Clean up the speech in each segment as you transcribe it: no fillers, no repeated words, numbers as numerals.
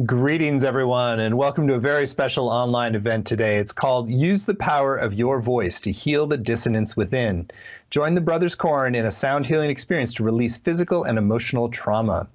Greetings, everyone, and welcome to a very special online event today. It's called Use the Power of Your Voice to Heal the Dissonance Within. Join the brothers Koren in a sound healing experience to release physical and emotional trauma.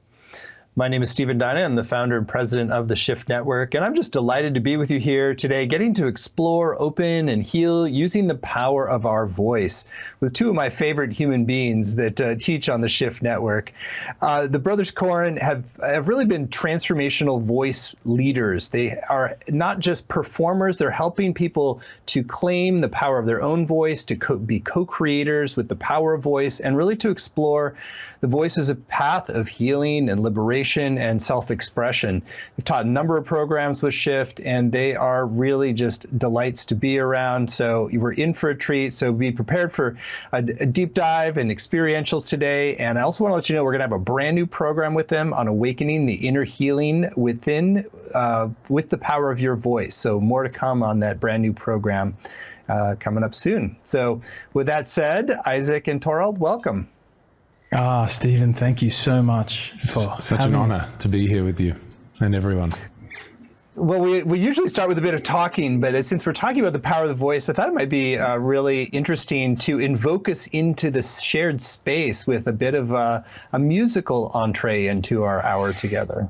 My name is Stephen Dyna. I'm the founder and president of the Shift Network, and I'm just delighted to be with you here today, getting to explore, open, and heal using the power of our voice with two of my favorite human beings that teach on the Shift Network. The brothers Koren have really been transformational voice leaders. They are not just performers, they're helping people to claim the power of their own voice, to be co-creators with the power of voice, and really to explore the voice as a path of healing and liberation and self-expression. We've taught a number of programs with Shift, and they are really just delights to be around. So we're in for a treat. So be prepared for a deep dive and experientials today. And I also want to let you know we're going to have a brand new program with them on awakening the inner healing within with the power of your voice. So more to come on that brand new program coming up soon. So with that said, Isaac and Torald, welcome. Stephen, thank you so much for such an honor to be here with you and everyone. Well, we usually start with a bit of talking, but since we're talking about the power of the voice, I thought it might be really interesting to invoke us into this shared space with a bit of a musical entree into our hour together.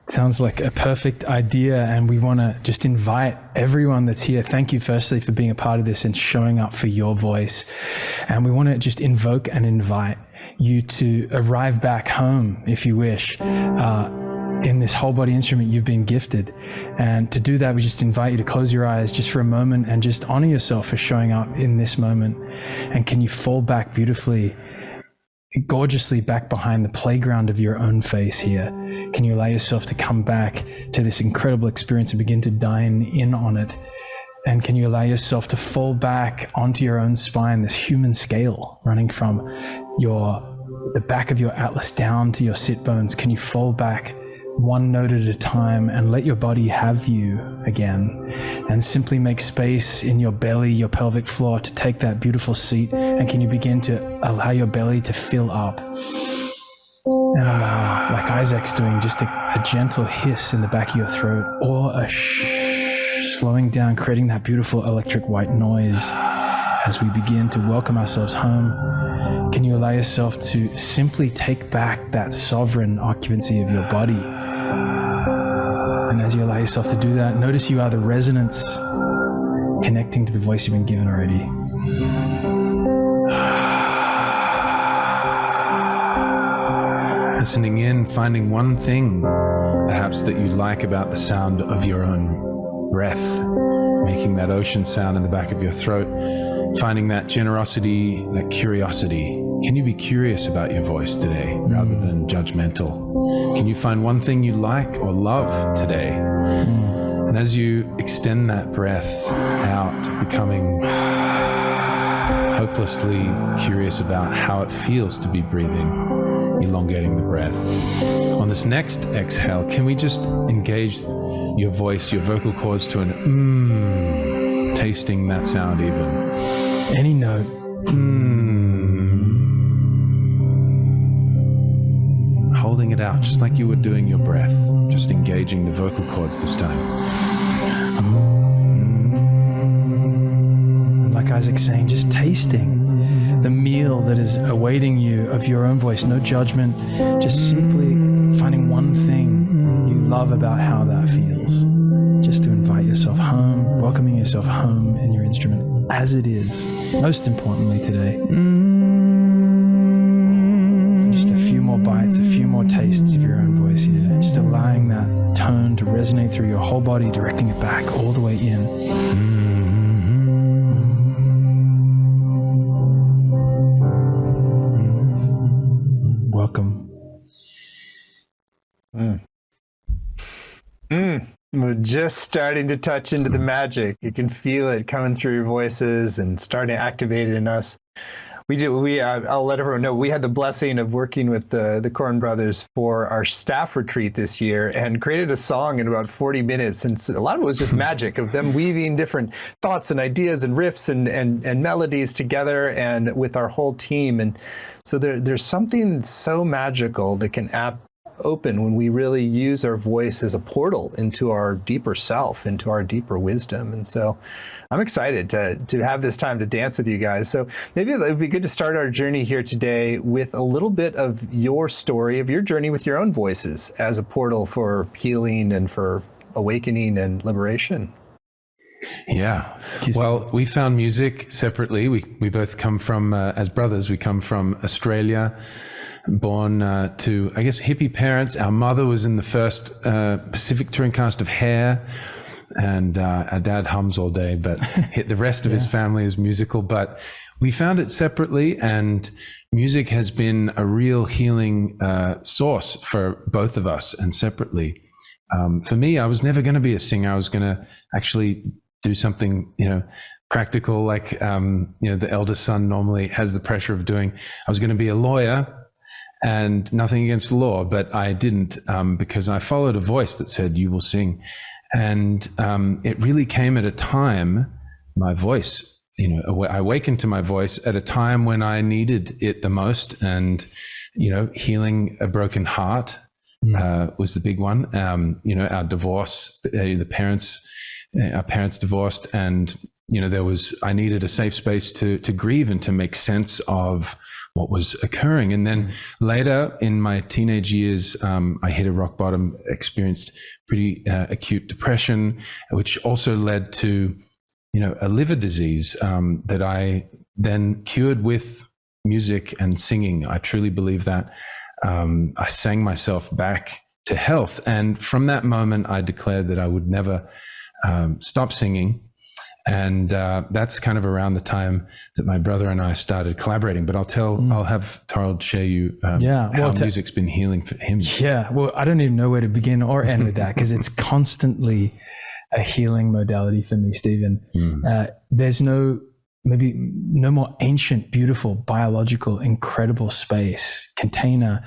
Sounds like a perfect idea, and we want to just invite everyone that's here. Thank you firstly for being a part of this and showing up for your voice. And we want to just invoke and invite you to arrive back home, if you wish, in this whole body instrument you've been gifted. And to do that, we just invite you to close your eyes just for a moment and just honor yourself for showing up in this moment. And can you fall back beautifully, gorgeously back behind the playground of your own face here? Can you allow yourself to come back to this incredible experience and begin to dine in on it? And can you allow yourself to fall back onto your own spine, this human scale running from the back of your atlas down to your sit bones? Can you fall back one note at a time and let your body have you again, and simply make space in your belly, your pelvic floor, to take that beautiful seat? And can you begin to allow your belly to fill up and allow, like Isaac's doing, just a gentle hiss in the back of your throat, or a shh, slowing down, creating that beautiful electric white noise as we begin to welcome ourselves home. Can you allow yourself to simply take back that sovereign occupancy of your body? And as you allow yourself to do that, notice you are the resonance connecting to the voice you've been given already. Listening in, finding one thing perhaps that you like about the sound of your own breath, making that ocean sound in the back of your throat, finding that generosity, that curiosity. Can you be curious about your voice today rather than judgmental? Can you find one thing you like or love today? And as you extend that breath out, becoming hopelessly curious about how it feels to be breathing, elongating the breath. On this next exhale, can we just engage your voice, your vocal cords to an tasting that sound even? Any note. Holding it out just like you were doing your breath, just engaging the vocal cords this time. Like Isaac's saying, just tasting the meal that is awaiting you of your own voice. No judgment, just simply finding one thing you love about how that feels. Just to invite yourself home, welcoming yourself home in your instrument as it is, most importantly today. Just a few more bites, a few more tastes of your own voice here. Just allowing that tone to resonate through your whole body, directing it back all the way in. Welcome. We're just starting to touch into the magic. You can feel it coming through your voices and starting to activate it in us. I'll let everyone know, we had the blessing of working with the Koren brothers for our staff retreat this year and created a song in about 40 minutes. And a lot of it was just magic of them weaving different thoughts and ideas and riffs and melodies together and with our whole team. And so there's something so magical that can open when we really use our voice as a portal into our deeper self, into our deeper wisdom. And so I'm excited to have this time to dance with you guys. So maybe it would be good to start our journey here today with a little bit of your story, of your journey with your own voices as a portal for healing and for awakening and liberation. Yeah. Well, we found music separately. We both come from, as brothers, we come from Australia, born to, I guess, hippie parents. Our mother was in the first Pacific touring cast of Hair, and our dad hums all day, but the rest of his family is musical. But we found it separately, and music has been a real healing source for both of us and separately. For me, I was never going to be a singer. I was going to actually do something, practical, like, the eldest son normally has the pressure of doing. I was going to be a lawyer, and nothing against the law, but I didn't, because I followed a voice that said, "You will sing." And it really came at a time, my voice, I awakened to my voice at a time when I needed it the most. And, healing a broken heart was the big one. Our divorce, our parents divorced, and I needed a safe space to grieve and to make sense of what was occurring. And then later in my teenage years, I hit a rock bottom, experienced pretty acute depression, which also led to a liver disease that I then cured with music and singing. I truly believe that. I sang myself back to health. And from that moment, I declared that I would never stop singing. And that's kind of around the time that my brother and I started collaborating. But I'll have Torald share you how music's been healing for him. Yeah, well, I don't even know where to begin or end with that, because it's constantly a healing modality for me, Stephen. There's maybe no more ancient, beautiful, biological, incredible space, container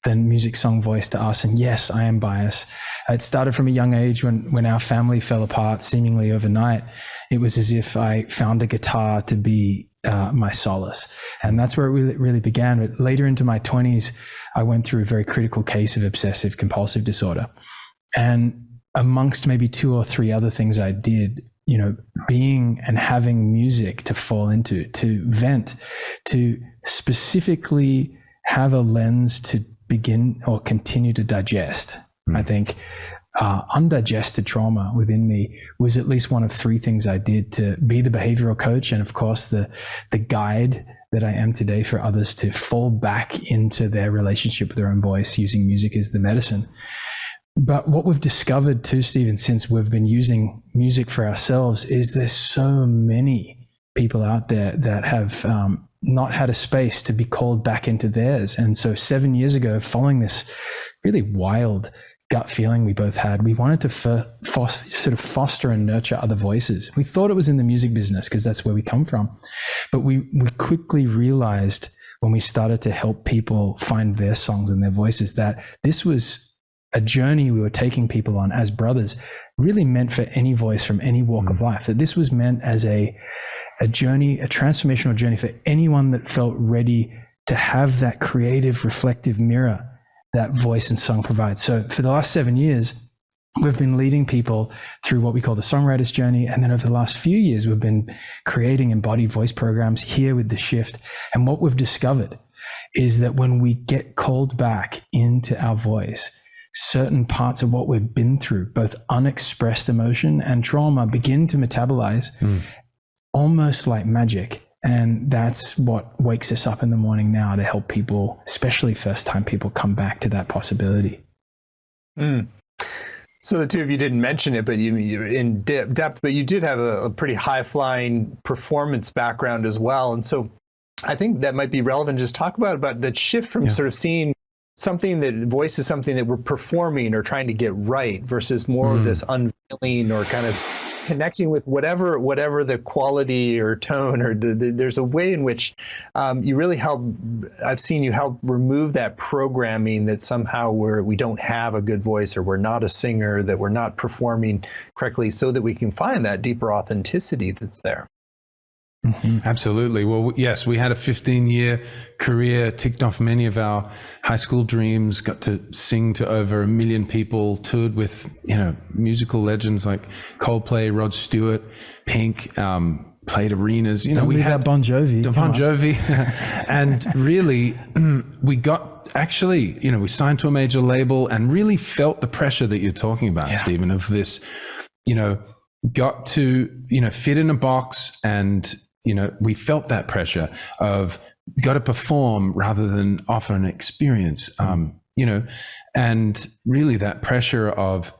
than music, song, voice to us. And yes, I am biased. It started from a young age when our family fell apart seemingly overnight. It was as if I found a guitar to be my solace. And that's where it really began. But later into my 20s, I went through a very critical case of obsessive compulsive disorder. And amongst maybe 2 or 3 other things I did, being and having music to fall into, to vent, to specifically have a lens to begin or continue to digest. I think undigested trauma within me was at least one of 3 things I did to be the behavioral coach, and of course the guide that I am today for others to fall back into their relationship with their own voice, using music as the medicine. But what we've discovered too, Stephen, since we've been using music for ourselves, is there's so many people out there that have not had a space to be called back into theirs. And so 7 years ago, following this really wild gut feeling we both had, we wanted to sort of foster and nurture other voices. We thought it was in the music business because that's where we come from. But we quickly realized when we started to help people find their songs and their voices that this was a journey we were taking people on as brothers, really meant for any voice from any walk of life, that this was meant as a journey, a transformational journey for anyone that felt ready to have that creative, reflective mirror that voice and song provides. So for the last 7 years, we've been leading people through what we call the songwriter's journey. And then over the last few years, we've been creating embodied voice programs here with The Shift. And what we've discovered is that when we get called back into our voice, certain parts of what we've been through, both unexpressed emotion and trauma, begin to metabolize almost like magic. And that's what wakes us up in the morning now to help people, especially first-time people, come back to that possibility. So the two of you didn't mention it, but you're in depth, but you did have a pretty high-flying performance background as well. And so I think that might be relevant. Just talk about that shift from sort of seeing something that voice is something that we're performing or trying to get right versus more of this unveiling or kind of connecting with whatever the quality or tone or there's a way in which you really help. I've seen you help remove that programming that somehow we don't have a good voice or we're not a singer, that we're not performing correctly, so that we can find that deeper authenticity that's there. Absolutely. Well, yes, we had a 15-year career, ticked off many of our high school dreams, got to sing to over 1 million people, toured with, musical legends like Coldplay, Rod Stewart, Pink, played arenas. We had Bon Jovi. And really, we got actually, we signed to a major label and really felt the pressure that you're talking about, Stephen, of this, got to, fit in a box, and, we felt that pressure of got to perform rather than offer an experience, and really that pressure of,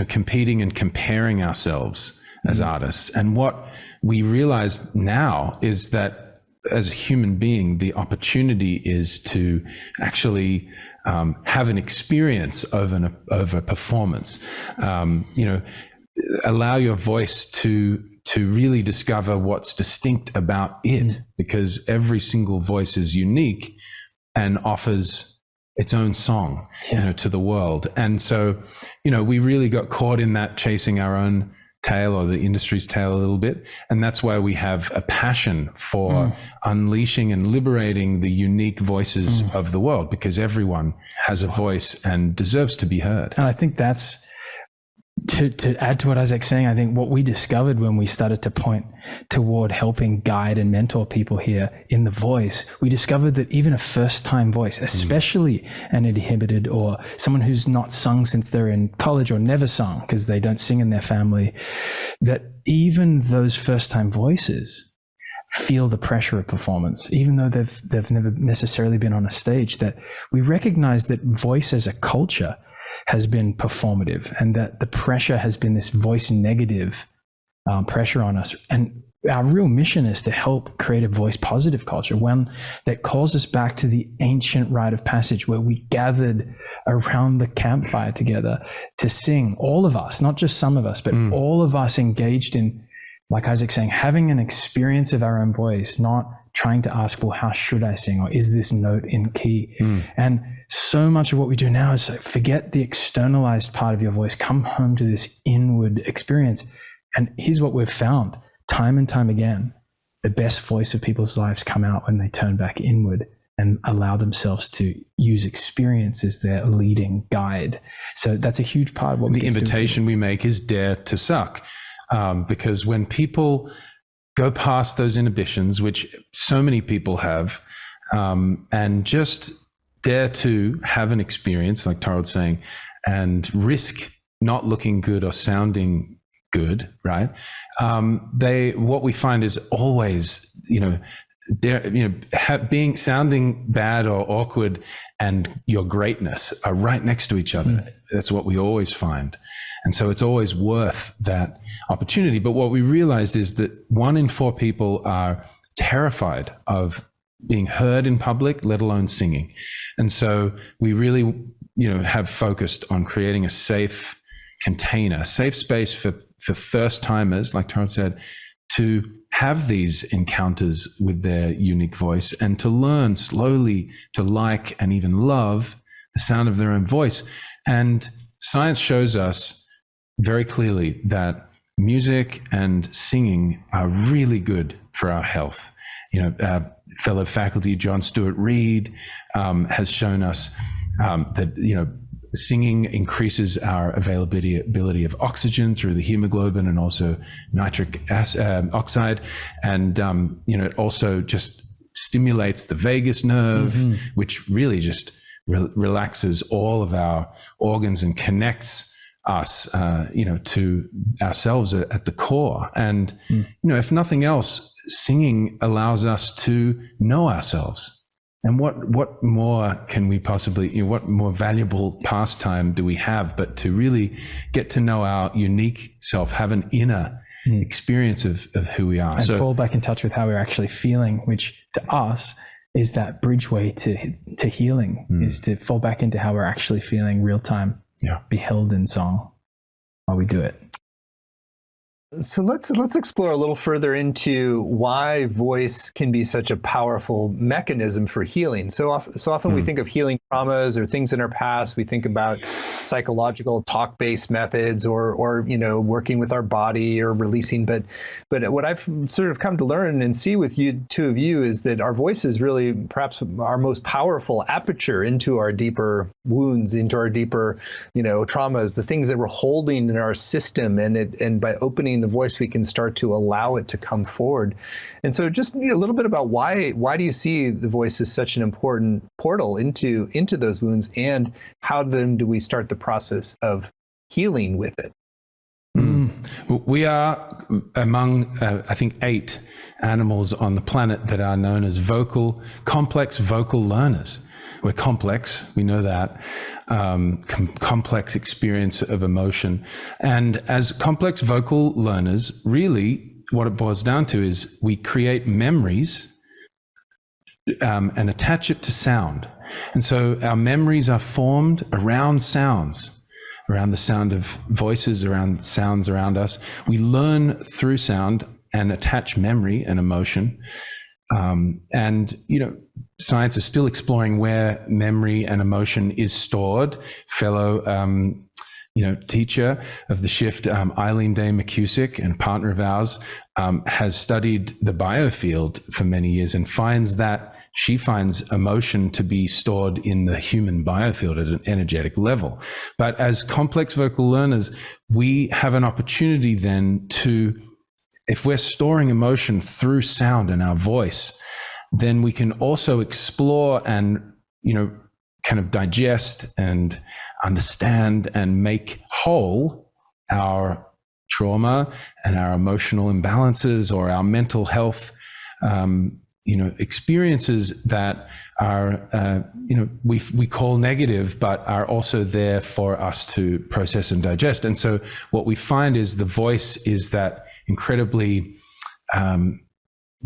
competing and comparing ourselves as artists. And what we realize now is that as a human being, the opportunity is to actually have an experience of a performance, allow your voice to really discover what's distinct about it, because every single voice is unique and offers its own song, to the world. And so, we really got caught in that chasing our own tail, or the industry's tail, a little bit. And that's why we have a passion for unleashing and liberating the unique voices of the world, because everyone has a voice and deserves to be heard. And I think that's, to add to what Isaac's saying, I think what we discovered when we started to point toward helping guide and mentor people here in the voice, we discovered that even a first-time voice, especially an inhibited or someone who's not sung since they're in college or never sung because they don't sing in their family, that even those first-time voices feel the pressure of performance, even though they've never necessarily been on a stage. That we recognize that voice as a culture has been performative, and that the pressure has been this voice negative pressure on us. And our real mission is to help create a voice positive culture, one that calls us back to the ancient rite of passage where we gathered around the campfire together to sing, all of us, not just some of us, but all of us engaged in, like Isaac's saying, having an experience of our own voice, not trying to ask, well, how should I sing? Or is this note in key? And so much of what we do now is forget the externalized part of your voice, come home to this inward experience. And here's what we've found time and time again: the best voice of people's lives come out when they turn back inward and allow themselves to use experience as their leading guide. So that's a huge part of what the invitation we make is dare to suck. Because when people go past those inhibitions, which so many people have, and just dare to have an experience, like Tara was saying, and risk not looking good or sounding good, right? What we find is always, sounding bad or awkward and your greatness are right next to each other. That's what we always find. And so it's always worth that opportunity. But what we realized is that 1 in 4 people are terrified of being heard in public, let alone singing. And so we really, have focused on creating a safe container, safe space for first timers, like Tara said, to have these encounters with their unique voice and to learn slowly to like and even love the sound of their own voice. And science shows us very clearly that music and singing are really good for our health. Fellow faculty John Stewart Reed has shown us that singing increases our availability of oxygen through the hemoglobin and also nitric oxide, and it also just stimulates the vagus nerve, which really just relaxes all of our organs and connects us, to ourselves at the core. And, if nothing else, singing allows us to know ourselves. And what more can we possibly, what more valuable pastime do we have but to really get to know our unique self, have an inner experience of who we are. And fall back in touch with how we're actually feeling, which to us is that bridgeway to healing, is to fall back into how we're actually feeling real time. Be held in song while we do it. So let's explore a little further into why voice can be such a powerful mechanism for healing. So often we think of healing traumas or things in our past. We think about psychological talk-based methods or working with our body or releasing. But what I've sort of come to learn and see with you two of you is that our voice is really perhaps our most powerful aperture into our deeper wounds, into our deeper traumas, the things that we're holding in our system, and by opening the voice, we can start to allow it to come forward. And so just a little bit about why do you see the voice as such an important portal into those wounds, and how then do we start the process of healing with it? We are among, I think, 8 animals on the planet that are known as complex vocal learners. We're complex, we know that, complex experience of emotion. And as complex vocal learners, really what it boils down to is we create memories and attach it to sound. And so our memories are formed around sounds, around the sound of voices, around sounds around us. We learn through sound and attach memory and emotion. And science is still exploring where memory and emotion is stored. Fellow, teacher of the shift, Eileen Day McCusick, and partner of ours, has studied the biofield for many years and she finds emotion to be stored in the human biofield at an energetic level. But as complex vocal learners, we have an opportunity then to, if we're storing emotion through sound and our voice, then we can also explore and, kind of digest and understand and make whole our trauma and our emotional imbalances or our mental health, experiences that are, we call negative, but are also there for us to process and digest. And so what we find is the voice is that incredibly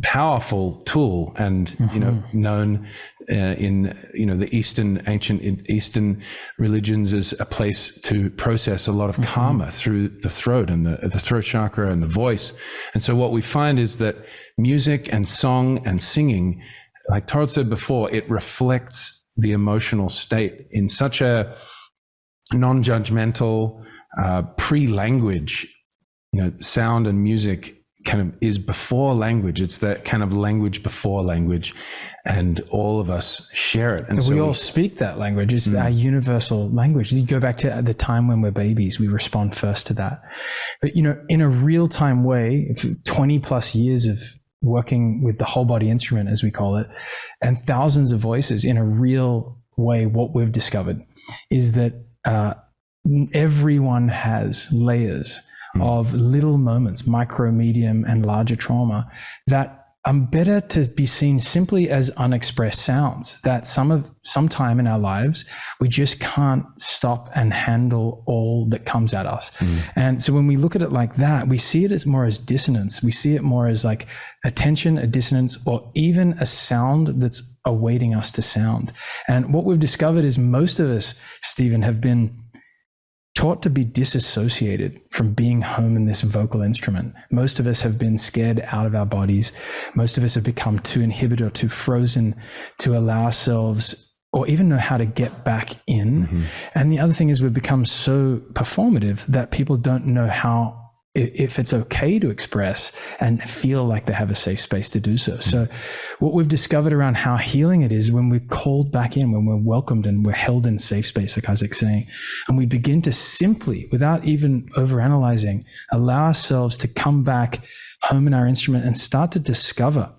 powerful tool, and known in the ancient Eastern religions as a place to process a lot of karma through the throat and the throat chakra and the voice. And so what we find is that music and song and singing, like Todd said before, it reflects the emotional state in such a non-judgmental, pre-language. Sound and music kind of is before language. It's that kind of language before language, and all of us share it. And so we all speak that language. It's our universal language. You go back to the time when we're babies, we respond first to that. But, in a real-time way, 20 plus years of working with the whole body instrument, as we call it, and thousands of voices in a real way, what we've discovered is that everyone has layers of little moments, micro, medium, and larger trauma, that are better to be seen simply as unexpressed sounds, that sometime in our lives, we just can't stop and handle all that comes at us. And so when we look at it like that, we see it as more as dissonance. We see it more as like a tension, a dissonance, or even a sound that's awaiting us to sound. And what we've discovered is most of us, Stephen, have been taught to be disassociated from being home in this vocal instrument. Most of us have been scared out of our bodies. Most of us have become too inhibited or too frozen to allow ourselves or even know how to get back in. And the other thing is we've become so performative that people don't know how, if it's okay to express and feel like they have a safe space to do so. So what we've discovered around how healing it is when we're called back in, when we're welcomed and we're held in safe space, like Isaac's saying, and we begin to simply, without even overanalyzing, allow ourselves to come back home in our instrument and start to discover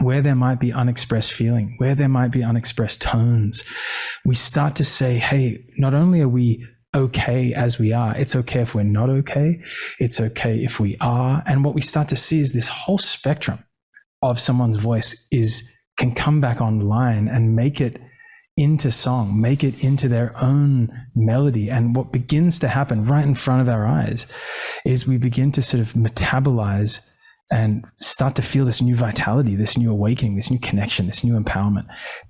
where there might be unexpressed feeling, where there might be unexpressed tones. We start to say, hey, not only are we okay as we are, it's okay if we're not okay, it's okay if we are. And what we start to see is this whole spectrum of someone's voice can come back online and make it into song, make it into their own melody. And what begins to happen right in front of our eyes is we begin to sort of metabolize and start to feel this new vitality, this new awakening, this new connection, this new empowerment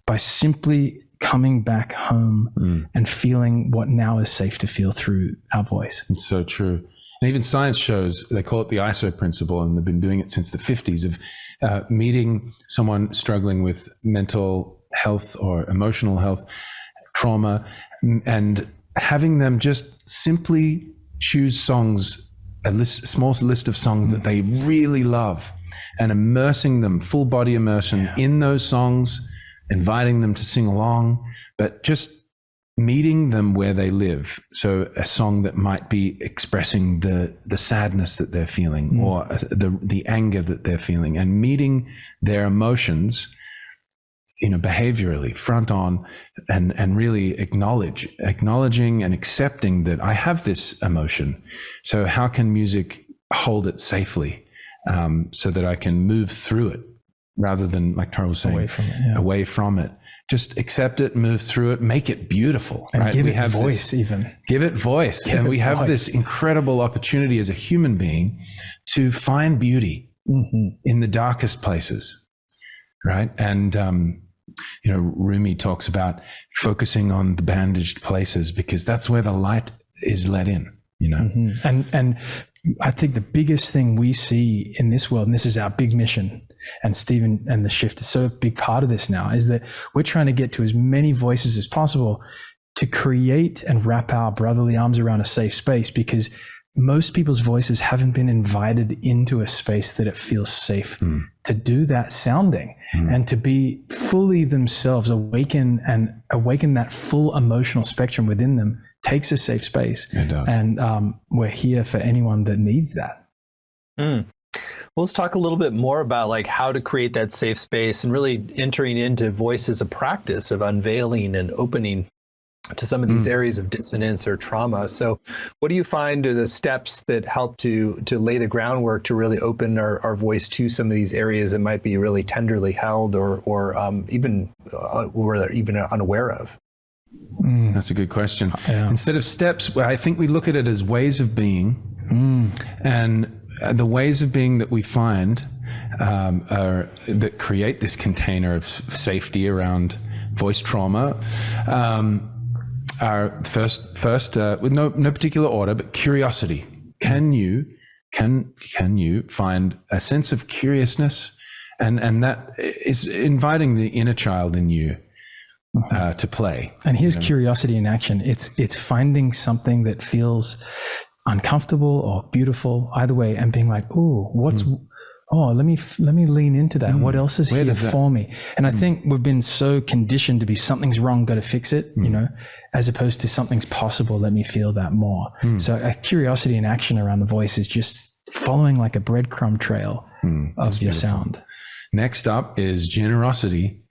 by simply coming back home and feeling what now is safe to feel through our voice. It's so true. And even science shows, they call it the ISO principle, and they've been doing it since the 50s, of meeting someone struggling with mental health or emotional health, trauma, and having them just simply choose songs, a small list of songs that they really love, and immersing them, full body immersion in those songs, inviting them to sing along, but just meeting them where they live. So a song that might be expressing the sadness that they're feeling, or the anger that they're feeling, and meeting their emotions, behaviorally, front on, and really acknowledging and accepting that I have this emotion. So how can music hold it safely, so that I can move through it, rather than, like Tara was saying, away from it. Just accept it, move through it, make it beautiful. And right? give it voice, give it voice. And we have this incredible opportunity as a human being to find beauty in the darkest places, right? And, Rumi talks about focusing on the bandaged places, because that's where the light is let in, And I think the biggest thing we see in this world, and this is our big mission, and Stephen and the shift is so a big part of this now, is that we're trying to get to as many voices as possible to create and wrap our brotherly arms around a safe space, because most people's voices haven't been invited into a space that it feels safe to do that sounding and to be fully themselves, awaken that full emotional spectrum within them takes a safe space. It does. And we're here for anyone that needs that. Well, let's talk a little bit more about like how to create that safe space and really entering into voice as a practice of unveiling and opening to some of these areas of dissonance or trauma. So what do you find are the steps that help to lay the groundwork to really open our voice to some of these areas that might be really tenderly held or even we're even unaware of? That's a good question. Instead of steps, I think we look at it as ways of being. And the ways of being that we find are that create this container of safety around voice trauma are first with no particular order, but curiosity. Can you find a sense of curiousness, and that is inviting the inner child in you to play. And here's curiosity in action. It's finding something that feels uncomfortable or beautiful, either way, and being like, "Oh, let me lean into that. What else is here for me?" And I think we've been so conditioned to be something's wrong, got to fix it, as opposed to something's possible. Let me feel that more. So a curiosity in action around the voice is just following like a breadcrumb trail of your sound. Next up is generosity.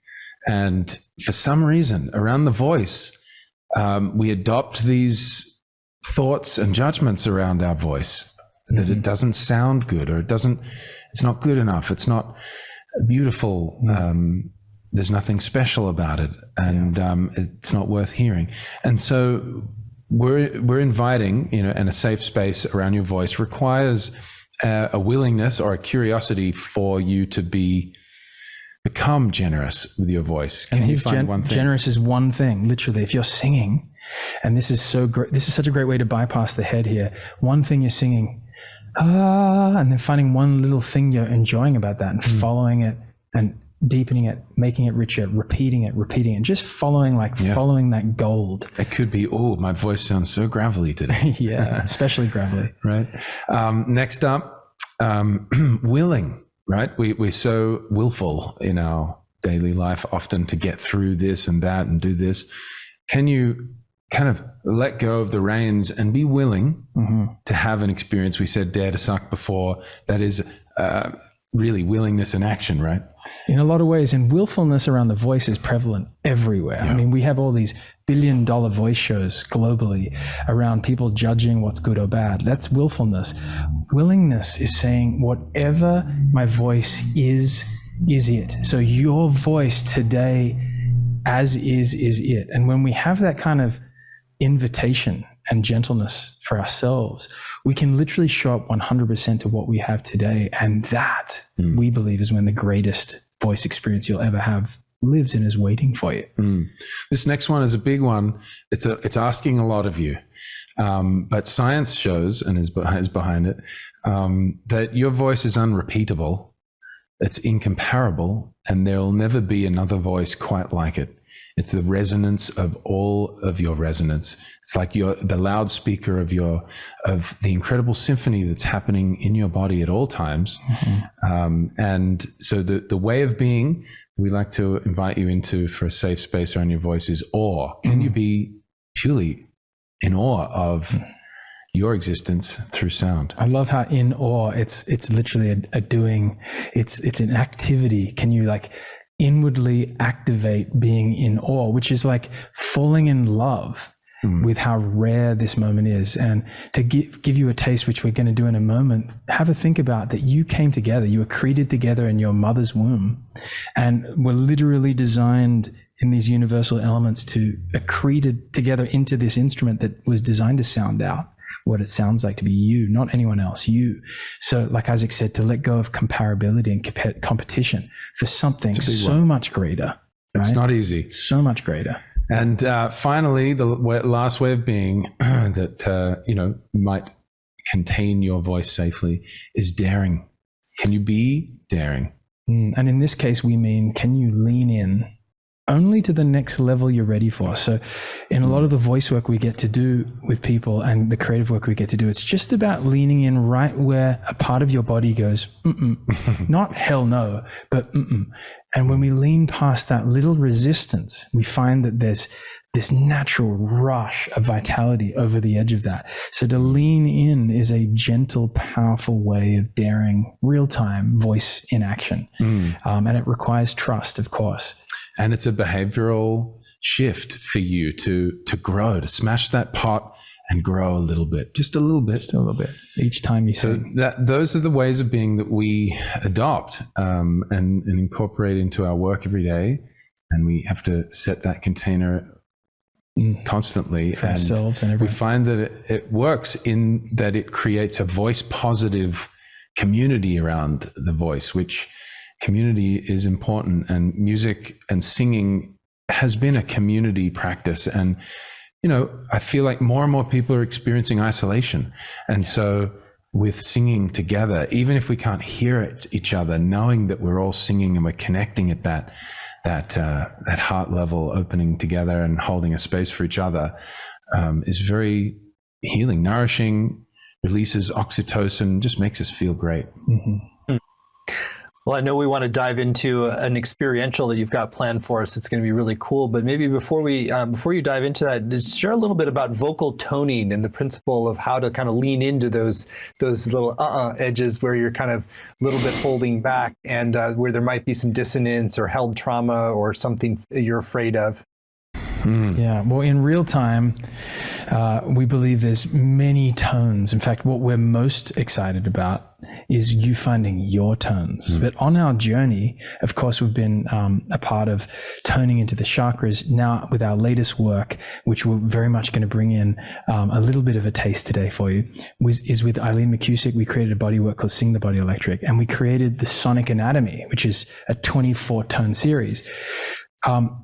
And for some reason around the voice, we adopt these thoughts and judgments around our voice, that it doesn't sound good, or it's not good enough, it's not beautiful, there's nothing special about it, and it's not worth hearing. And so we're inviting, and a safe space around your voice requires a willingness or a curiosity for you to become generous with your voice. And here's generous is one thing. Literally, if you're singing, and this is so great, this is such a great way to bypass the head here. One thing you're singing, and then finding one little thing you're enjoying about that, and following it and deepening it, making it richer, repeating it, just following that gold. It could be, my voice sounds so gravelly today. Yeah, especially gravelly. Right. Next up, willing. Right? We're so willful in our daily life often to get through this and that and do this. Can you kind of let go of the reins and be willing to have an experience? We said dare to suck before. That is really willingness in action, right? In a lot of ways, and willfulness around the voice is prevalent everywhere. Yeah. I mean, we have all these billion-dollar voice shows globally around people judging what's good or bad. That's willfulness. Willingness is saying whatever my voice is it. So your voice today as is it. And when we have that kind of invitation and gentleness for ourselves, we can literally show up 100% to what we have today. And that, we believe, is when the greatest voice experience you'll ever have lives and is waiting for you. This next one is a big one. It's asking a lot of you. But science shows, and is behind it, that your voice is unrepeatable, it's incomparable, and there'll never be another voice quite like it. It's the resonance of all of your resonance. It's like you're the loudspeaker of the incredible symphony that's happening in your body at all times. And so the way of being we like to invite you into for a safe space around your voice is awe. Can you be purely in awe of your existence through sound? I love how in awe, it's literally a doing, it's an activity. Can you like inwardly activate being in awe, which is like falling in love with how rare this moment is. And to give you a taste, which we're going to do in a moment, have a think about that you came together, you were created together in your mother's womb and were literally designed in these universal elements to accreted together into this instrument that was designed to sound out what it sounds like to be you, not anyone else, you. So like Isaac said, to let go of comparability and competition for something so much greater. Right? It's not easy. So much greater. And finally, the last way of being that might contain your voice safely is daring. Can you be daring? And in this case, we mean, can you lean in only to the next level you're ready for? So in a lot of the voice work we get to do with people and the creative work we get to do, it's just about leaning in right where a part of your body goes, not hell no, but And when we lean past that little resistance, we find that there's this natural rush of vitality over the edge of that. So to lean in is a gentle, powerful way of daring real-time voice in action. And it requires trust, of course. And it's a behavioral shift for you to grow, to smash that pot and grow a little bit, just a little bit. Just a little bit each time you sing. So those are the ways of being that we adopt and incorporate into our work every day. And we have to set that container constantly for ourselves and everyone. We find that it works in that it creates a voice positive community around the voice, which community is important, and music and singing has been a community practice. And, I feel like more and more people are experiencing isolation. And so with singing together, even if we can't hear each other, knowing that we're all singing and we're connecting at that heart level, opening together and holding a space for each other, is very healing, nourishing, releases oxytocin, just makes us feel great. Well, I know we want to dive into an experiential that you've got planned for us. It's going to be really cool. But maybe before you dive into that, just share a little bit about vocal toning and the principle of how to kind of lean into those little edges where you're kind of a little bit holding back and where there might be some dissonance or held trauma or something you're afraid of. Yeah, well, in real time, we believe there's many tones. In fact, what we're most excited about is you finding your tones. But on our journey, of course, we've been a part of toning into the chakras. Now, with our latest work, which we're very much going to bring in a little bit of a taste today for you, is with Eileen McCusick. We created a body work called Sing the Body Electric, and we created the Sonic Anatomy, which is a 24-tone series.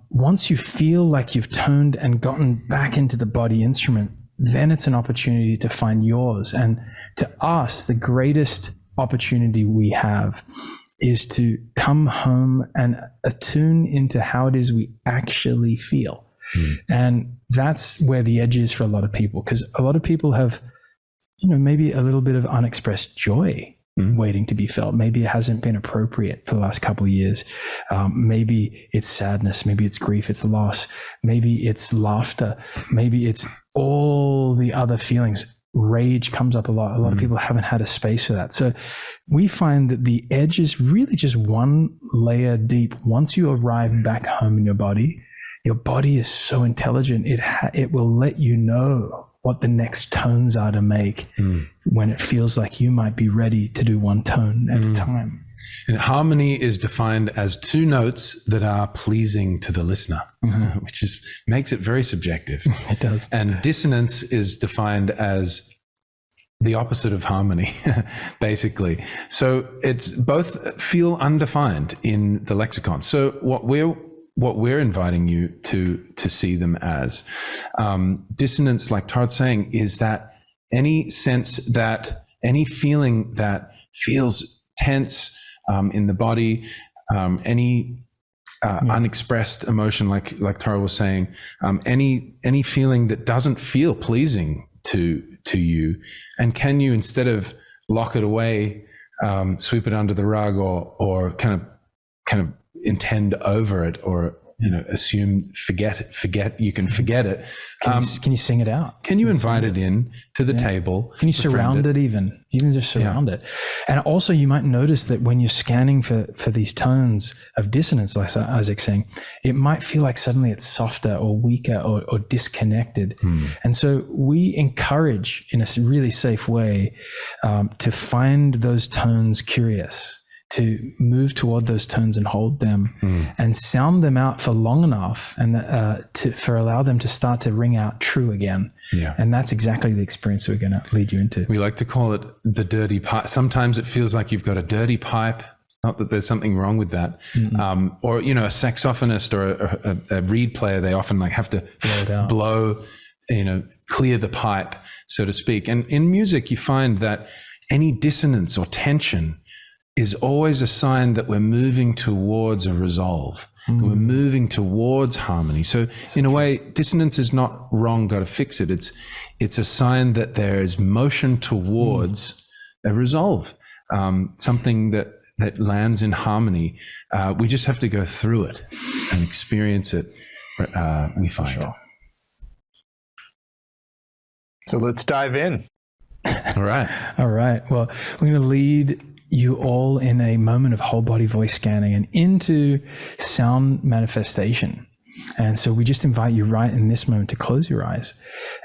Once you feel like you've toned and gotten back into the body instrument, then it's an opportunity to find yours. And to us, the greatest opportunity we have is to come home and attune into how it is we actually feel. And that's where the edge is for a lot of people, because a lot of people have, maybe a little bit of unexpressed joy waiting to be felt. Maybe it hasn't been appropriate for the last couple of years. Maybe it's sadness, maybe it's grief, it's loss, maybe it's laughter, maybe it's all the other feelings. Rage comes up a lot. A lot of people haven't had a space for that. So we find that the edge is really just one layer deep. Once you arrive back home in your body is so intelligent. It will let you know what the next tones are to make when it feels like you might be ready to do one tone at a time. And harmony is defined as two notes that are pleasing to the listener, which makes it very subjective. It does. And dissonance is defined as the opposite of harmony, basically. So it's both feel undefined in the lexicon. So what we're what we're inviting you to see them as. Dissonance, like Todd's saying, is that any feeling that feels tense in the body, any unexpressed emotion, like Tara was saying, any feeling that doesn't feel pleasing to you, and can you, instead of lock it away, sweep it under the rug, or kind of intend over it, or assume forget you can forget it. Can you sing it out? Can you invite it in to the table? Can you surround it even just surround it? And also, you might notice that when you're scanning for these tones of dissonance, like Isaac's saying, it might feel like suddenly it's softer or weaker or disconnected. And so we encourage, in a really safe way, to find those tones curious, to move toward those tones and hold them and sound them out for long enough, and for allow them to start to ring out true again. Yeah. And that's exactly the experience we're going to lead you into. We like to call it the dirty pipe. Sometimes it feels like you've got a dirty pipe. Not that there's something wrong with that. Or, a saxophonist or a reed player, they often have to blow, clear the pipe, so to speak. And in music, you find that any dissonance or tension is always a sign that we're moving towards a resolve. We're moving towards harmony. So in a way, dissonance is not wrong, got to fix it. It's a sign that there is motion towards a resolve, something that lands in harmony. We just have to go through it and experience it, we find. Sure. So let's dive in. All right. Well, we're going to lead you all in a moment of whole body voice scanning and into sound manifestation. And so we just invite you right in this moment to close your eyes.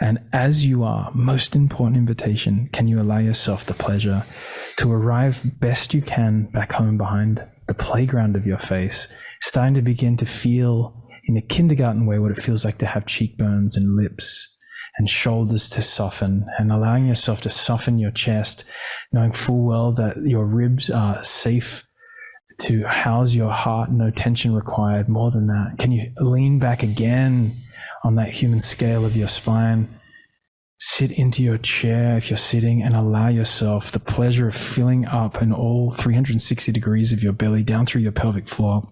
And as you are, most important invitation, can you allow yourself the pleasure to arrive best you can back home behind the playground of your face, starting to begin to feel in a kindergarten way what it feels like to have cheekbones and lips and shoulders to soften, and allowing yourself to soften your chest, knowing full well that your ribs are safe to house your heart, no tension required. More than that, can you lean back again on that human scale of your spine, sit into your chair if you're sitting, and allow yourself the pleasure of filling up in all 360 degrees of your belly down through your pelvic floor,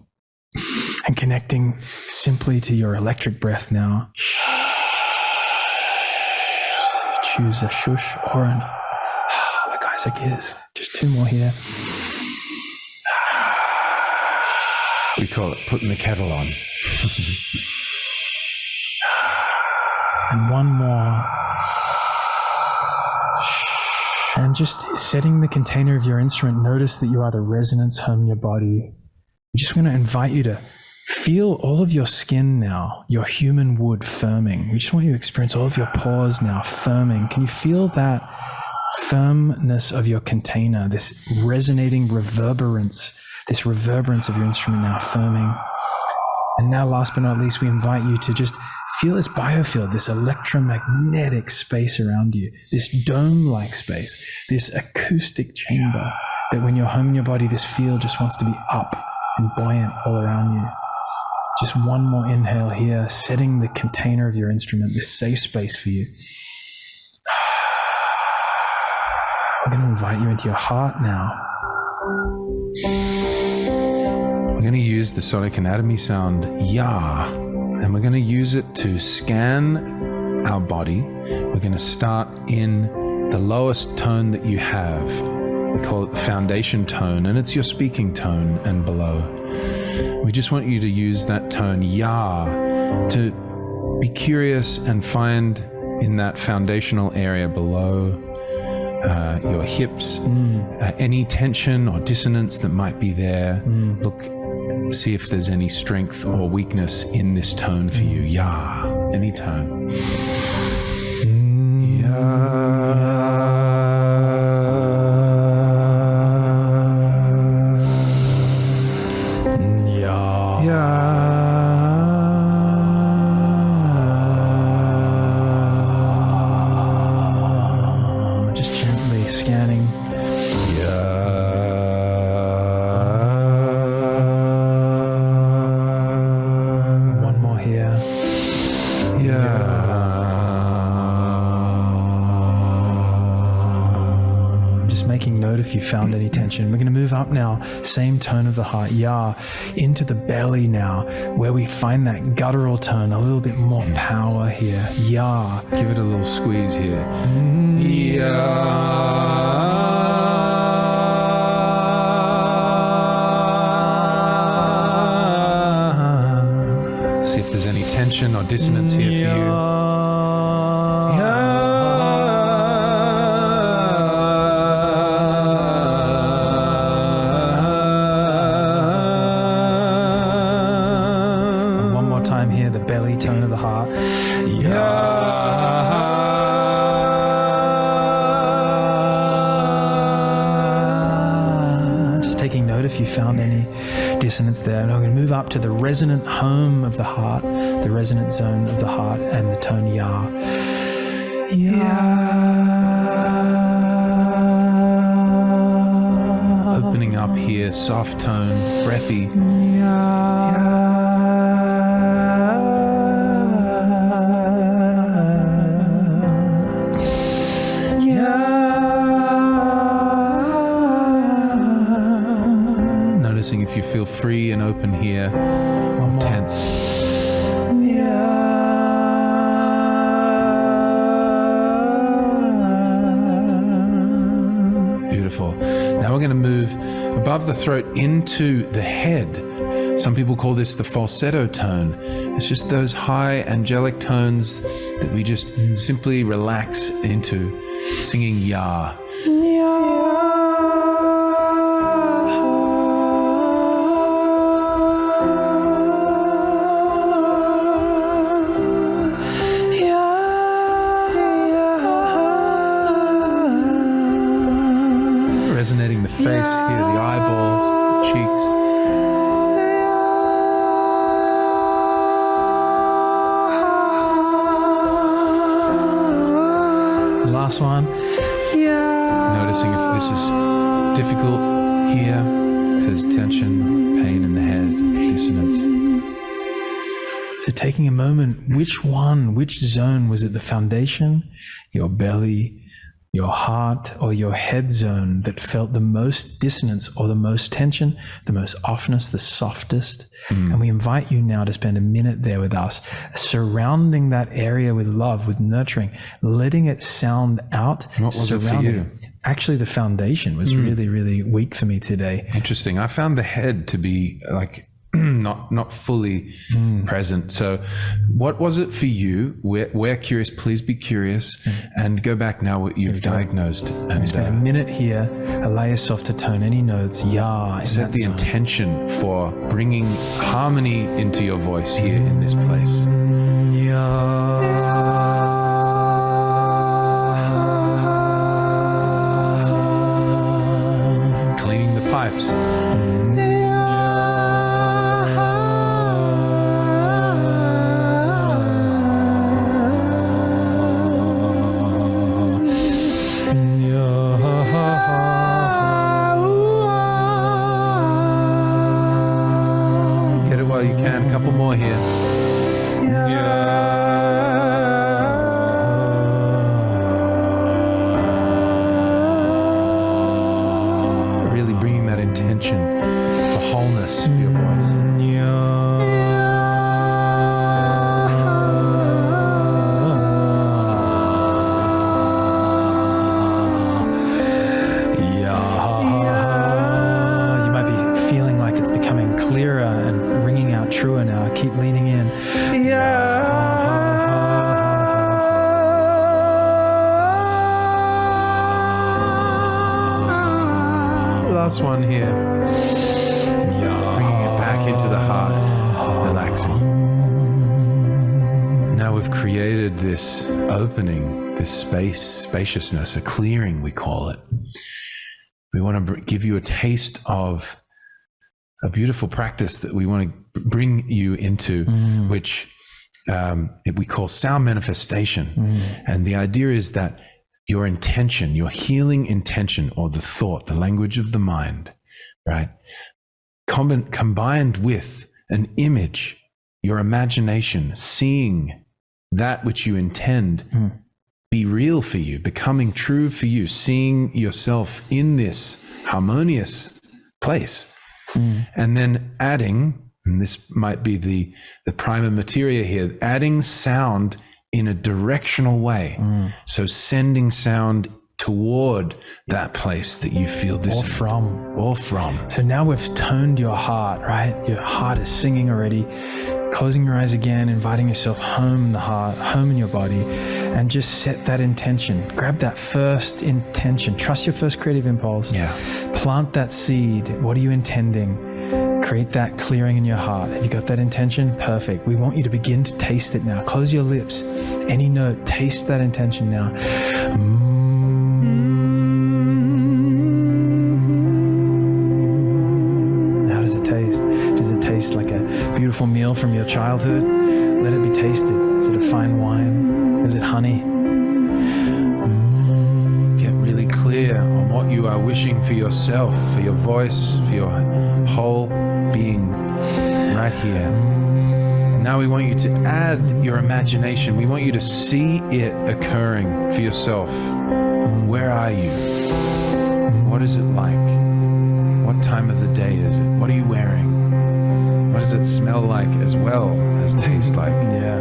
and connecting simply to your electric breath now. Choose a shush or an like Isaac is. Just two more here. We call it putting the kettle on. And one more. And just setting the container of your instrument, notice that you are the resonance hum in your body. I'm just going to invite you to feel all of your skin now, your human wood firming. We just want you to experience all of your pores now firming. Can you feel that firmness of your container, this resonating reverberance, this reverberance of your instrument now firming? And now, last but not least, we invite you to just feel this biofield, this electromagnetic space around you, this dome-like space, this acoustic chamber that when you're home in your body, this field just wants to be up and buoyant all around you. Just one more inhale here, setting the container of your instrument, this safe space for you. We're going to invite you into your heart now. We're going to use the sonic anatomy sound Ya, and we're going to use it to scan our body. We're going to start in the lowest tone that you have. We call it the foundation tone, and it's your speaking tone and below. We just want you to use that tone, Ya, to be curious and find in that foundational area below your hips any tension or dissonance that might be there. Look, see if there's any strength or weakness in this tone for you. Ya, any tone. Ya. Just gently scanning. if you found any tension. We're going to move up now, same tone of the heart, Ya, into the belly now, where we find that guttural tone, a little bit more power here. Ya. Give it a little squeeze here. Ya. See if there's any tension or dissonance here for you. Tone of the heart. Just taking note if you found any dissonance there. And I'm going to move up to the resonant home of the heart, the resonant zone of the heart, and the tone Ya. Opening up here, soft tone, breathy. If you feel free and open here, or tense. Beautiful. Now we're going to move above the throat into the head. Some people call this the falsetto tone. It's just those high angelic tones that we just simply relax into, singing Ya. Resonating the face here, the eyeballs, the cheeks. Last one. Noticing if this is difficult here, if there's tension, pain in the head, dissonance. So taking a moment, which zone was it? The foundation, your belly, your heart, or your head zone that felt the most dissonance or the most tension, the most offness, the softest? And we invite you now to spend a minute there with us, surrounding that area with love, with nurturing, letting it sound out. What was it for you? Actually, the foundation was really, really weak for me today. Interesting. I found the head to be like not fully present. So what was it for you? We're curious. Please be curious and go back now what you've diagnosed. And spend a minute here. Allow yourself to tone any notes. Ya. Set the intention for bringing harmony into your voice here in this place. Cleaning the pipes. You can. A couple more here. Really bringing that intention for wholeness for your voice. You might be feeling like it's becoming clearer and ringing out truer now. Keep leaning in. Last one here. Bringing it back into the heart, relaxing. Now we've created this opening, this spaciousness, a clearing we call it. We want to give you a taste of a beautiful practice that we want to bring you into, which we call sound manifestation. And the idea is that your intention, your healing intention, or the thought, the language of the mind, right? Combined with an image, your imagination, seeing that which you intend be real for you, becoming true for you, seeing yourself in this harmonious place. And then adding, and this might be the prima materia here, adding sound in a directional way. So sending sound toward that place that you feel dissonant. Or from. So now we've toned your heart, right? Your heart is singing already. Closing your eyes again, inviting yourself home in the heart, home in your body, and just set that intention. Grab that first intention. Trust your first creative impulse. Yeah. Plant that seed. What are you intending? Create that clearing in your heart. Have you got that intention? Perfect. We want you to begin to taste it now. Close your lips. Any note, taste that intention now. How does it taste? Does it taste like a beautiful meal from your childhood? Let it be tasted. Is it a fine wine? Is it honey? Get really clear on what you are wishing for yourself, for your voice, for your whole being right here. Now we want you to add your imagination. We want you to see it occurring for yourself. Where are you? What is it like? What time of the day is it? What are you wearing? What does it smell like as well as taste like? Yeah.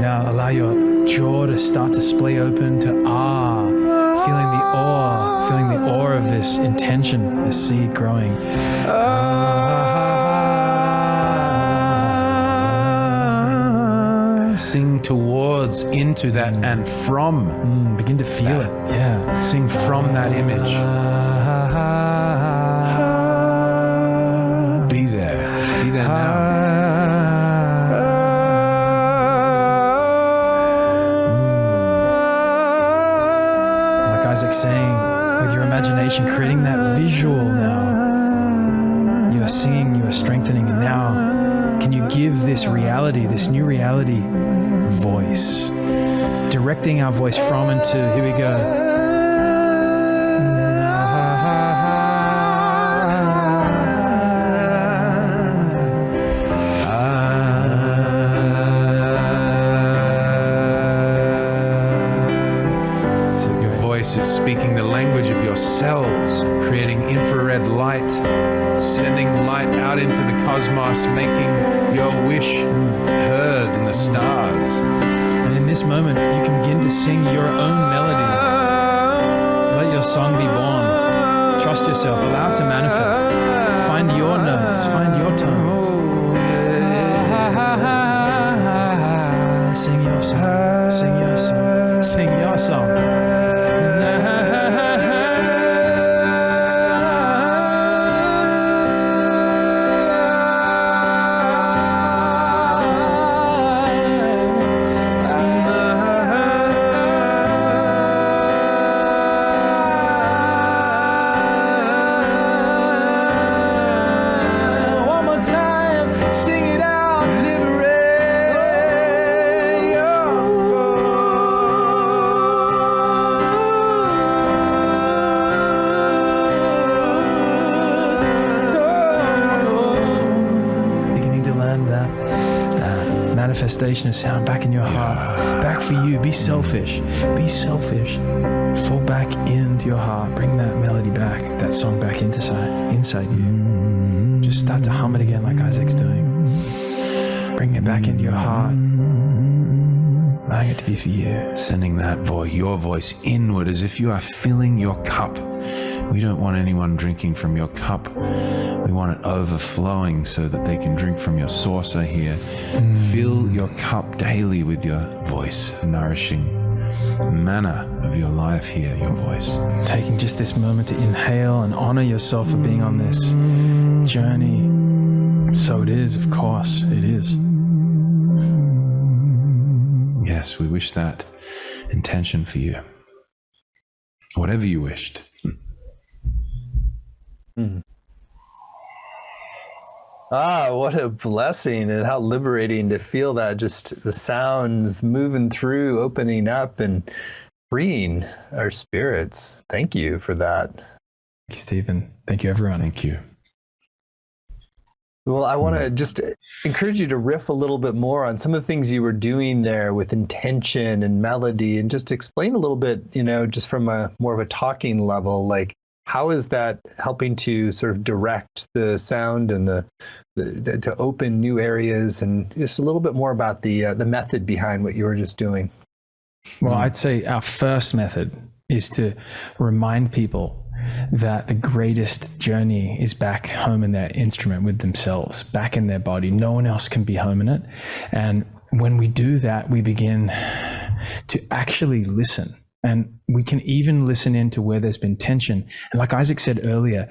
Now allow your jaw to start to splay open to feeling the awe of this intention, this seed growing. Sing towards, into that, and from. Begin to feel it. Yeah. Sing from that image. Be there. Be there now. Like Isaac's saying, with your imagination, creating that visual now. You are singing, you are strengthening, and now can you give this reality, this new reality, voice? Directing our voice from and to. Here we go. Is speaking the language of your cells, creating infrared light, sending light out into the cosmos, making your wish heard in the stars. And in this moment, you can begin to sing your own melody. Let your song be born. Trust yourself. Allow it to manifest. Find your notes. Find your tones. Sing your song. Sing your song. Sing your song. Manifestation of sound back in your heart, back for you. Be selfish. Be selfish. Fall back into your heart. Bring that melody back, that song back inside you. Just start to hum it again like Isaac's doing. Bring it back into your heart. Allowing it to be for you. Sending that voice, your voice inward as if you are filling your cup. We don't want anyone drinking from your cup. We want it overflowing so that they can drink from your saucer here. Fill your cup daily with your voice, nourishing manna of your life here, your voice. Taking just this moment to inhale and honor yourself for being on this journey. So it is, of course, it is. Yes, we wish that intention for you. Whatever you wished. Ah, what a blessing, and how liberating to feel that, just the sounds moving through, opening up and freeing our spirits. Thank you for that. Thank you, Stephen. Thank you, everyone. Thank you. Well, I want to just encourage you to riff a little bit more on some of the things you were doing there with intention and melody, and just explain a little bit, just from a more of a talking level, like how is that helping to sort of direct the sound and to open new areas, and just a little bit more about the method behind what you were just doing. Well, I'd say our first method is to remind people that the greatest journey is back home in their instrument with themselves, back in their body. No one else can be home in it. And when we do that, we begin to actually listen. And we can even listen into where there's been tension. And like Isaac said earlier,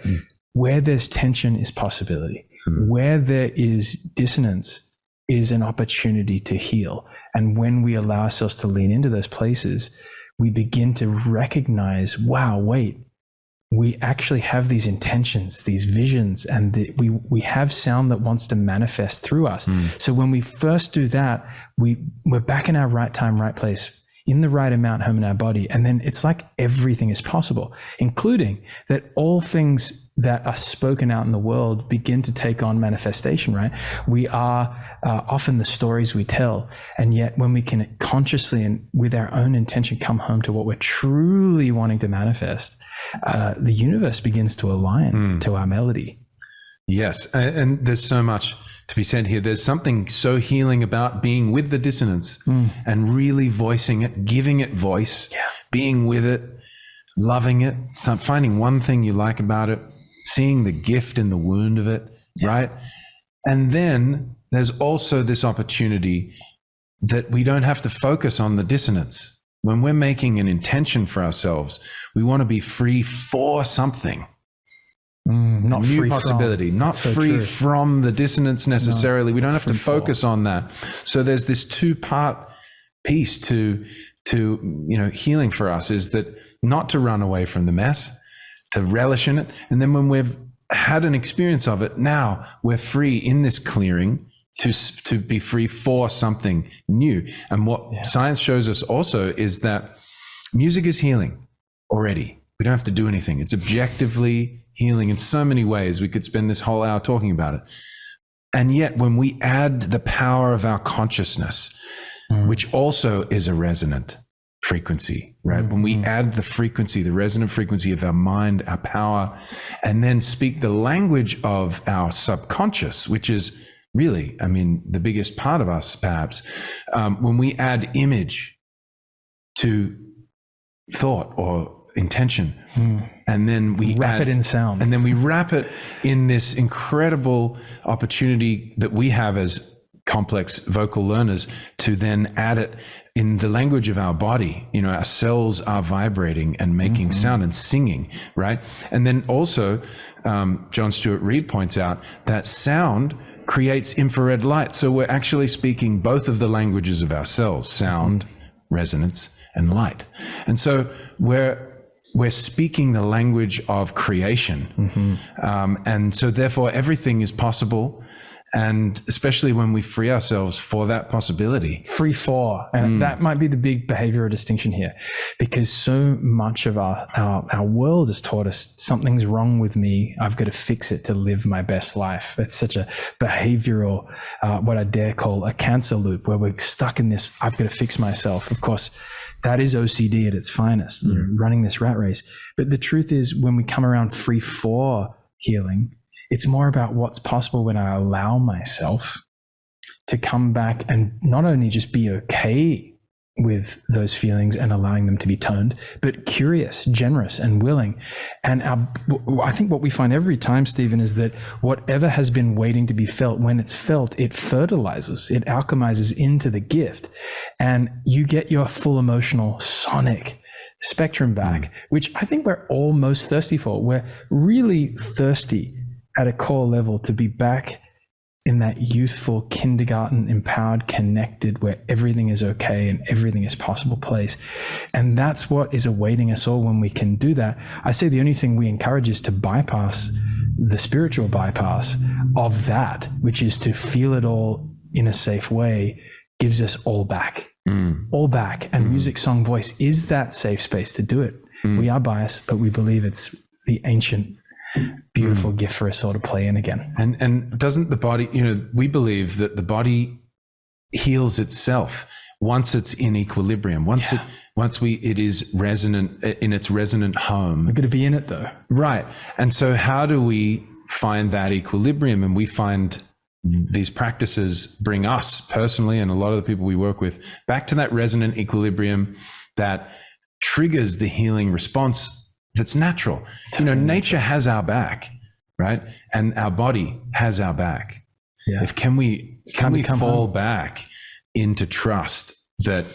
where there's tension is possibility. Where there is dissonance is an opportunity to heal. And when we allow ourselves to lean into those places, we begin to recognize, wow, wait, we actually have these intentions, these visions, and we have sound that wants to manifest through us. So when we first do that, we're back in our right time, right place, in the right amount, home in our body. And then it's like everything is possible, including that all things that are spoken out in the world begin to take on manifestation, right? We are often the stories we tell. And yet when we can consciously and with our own intention come home to what we're truly wanting to manifest, the universe begins to align to our melody. Yes. And there's so much to be said here. There's something so healing about being with the dissonance and really voicing it, giving it voice, being with it, loving it, finding one thing you like about it, seeing the gift in the wound of it, right? And then there's also this opportunity that we don't have to focus on the dissonance. When we're making an intention for ourselves, we want to be free for something. Not new free possibility, from. not So free true. from the dissonance necessarily. No, we don't have to free focus on that. So there's this two-part piece to healing for us, is that not to run away from the mess, to relish in it. And then when we've had an experience of it, now we're free in this clearing to be free for something new. And what science shows us also is that music is healing already. We don't have to do anything. It's objectively healing in so many ways. We could spend this whole hour talking about it. And yet when we add the power of our consciousness, which also is a resonant frequency, right? When we add the frequency, the resonant frequency of our mind, our power, and then speak the language of our subconscious, which is really, the biggest part of us, perhaps, when we add image to thought or intention, and then we wrap it in sound, and then we wrap it in this incredible opportunity that we have as complex vocal learners to then add it in the language of our body. Our cells are vibrating and making sound and singing, right? And then also, John Stuart Reid points out that sound creates infrared light. So we're actually speaking both of the languages of our cells: sound, resonance, and light. And so we're speaking the language of creation. And so therefore everything is possible. And especially when we free ourselves for that possibility. Free for. And that might be the big behavioral distinction here, because so much of our world has taught us something's wrong with me. I've got to fix it to live my best life. It's such a behavioral, what I dare call a cancer loop, where we're stuck in this, I've got to fix myself. Of course, that is OCD at its finest, running this rat race. But the truth is, when we come around free for healing, it's more about what's possible when I allow myself to come back and not only just be okay with those feelings and allowing them to be toned, but curious, generous, and willing. And I think what we find every time, Stephen, is that whatever has been waiting to be felt, when it's felt, it fertilizes, it alchemizes into the gift. And you get your full emotional sonic spectrum back, which I think we're all most thirsty for. We're really thirsty at a core level to be back in that youthful, kindergarten, empowered, connected, where everything is okay and everything is possible place. And that's what is awaiting us all when we can do that. I say the only thing we encourage is to bypass the spiritual bypass of that, which is to feel it all in a safe way, gives us all back. All back. And music, song, voice is that safe space to do it. We are biased, but we believe it's the ancient beautiful gift for us all to play in again. And doesn't the body, we believe that the body heals itself once it's in equilibrium, once it is resonant in its resonant home. We're going to be in it though. Right. And so how do we find that equilibrium? And we find these practices bring us personally and a lot of the people we work with back to that resonant equilibrium that triggers the healing response that's natural. Nature has our back, right? And our body has our back. Yeah. Can we fall back into trust that,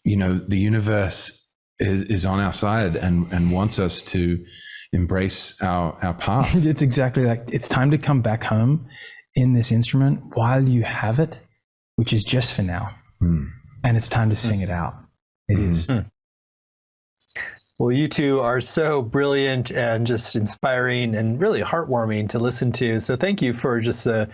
the universe is on our side and wants us to embrace our path. It's exactly like, it's time to come back home in this instrument while you have it, which is just for now. And it's time to sing it out. It is. Well, you two are so brilliant and just inspiring and really heartwarming to listen to. So thank you for just the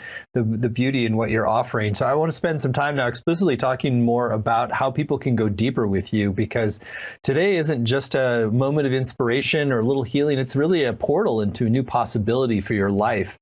beauty in what you're offering. So I want to spend some time now explicitly talking more about how people can go deeper with you, because today isn't just a moment of inspiration or a little healing. It's really a portal into a new possibility for your life.